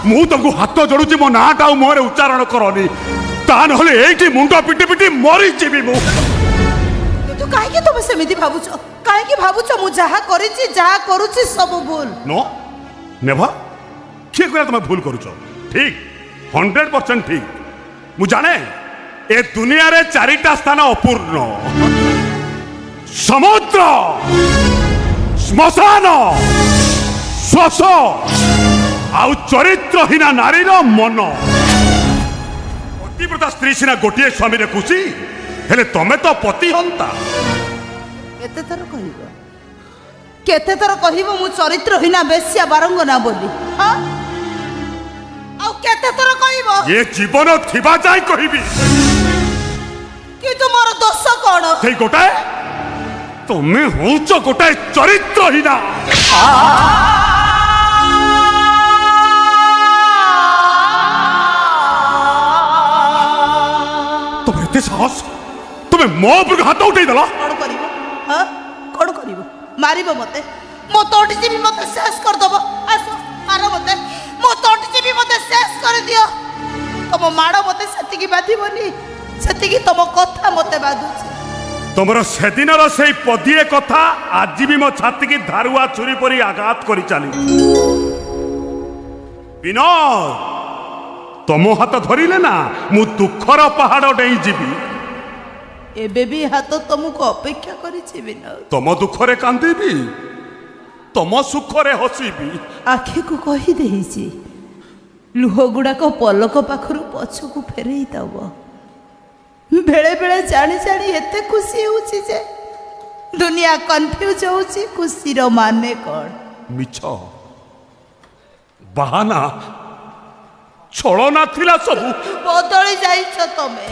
मु तुमको हाथ जोड़ुची मो नाटा मुहरे उच्चारण करनी ता नहले एठी मुंड पिटी पिटी मरी जीवी मु तू काहे तुम सेमिति भाबुछ काहे भाबुछ मु जहा करिछि जहा करूछि सब भूल नो नेभा के कहला तुम भूल करूछ ठीक 100% ठीक मु जाने ए दुनिया रे चारिटा स्थान अपूर्ण समुद्र श्मशान श्वास आउ चरित्रहीना नारीर मन पतिव्रता स्त्री सिना गोटे स्वामी रे खुशी हेले तमे तो पति हंता केते थर कहबो मु चरित्रहीना बेश्या बारंगना बोली हां आउ केते थर कहबो ये जीवन थिबा जाय कहबी कि तुमर दोष कोन सेई गोटाए तमे होउछ गोटाए चरित्रहीना तमे एते साहस तमे मो पर हाथ उठै दला कोन करिवो हां कोन करिवो मारिबो मते मो तोटी जीवी मते शेष कर दबो आसो मारो मते मो तोटी जीवी मते शेष कर दियो तम माडो मते सेतिकी बाधिबोनी सेतिकी तम कथा मते बाधुछ तमरो सेदिनर सेई पदिए कथा आज भी मो छाती की धारुआ छुरी परी आघात करी चाली विनोद तम हाथ धरिले ना मु दुखर पहाड़ डेई जीवी एबे भी हाथ तुमको अपेक्षा करिछि विनोद तम दुखरे कांदीबी तम सुखरे हसीबी आखि को कहि देहिछि लुह गुड़ाक पलक पाखरु पछकु फेरई दब बेले बेले जानी जानी एते खुशी होउछि जे दुनिया कंफ्यूज होउछि खुशी रो माने कोन मिछ बहाना छलना थिला सब बदली जाइछ तमे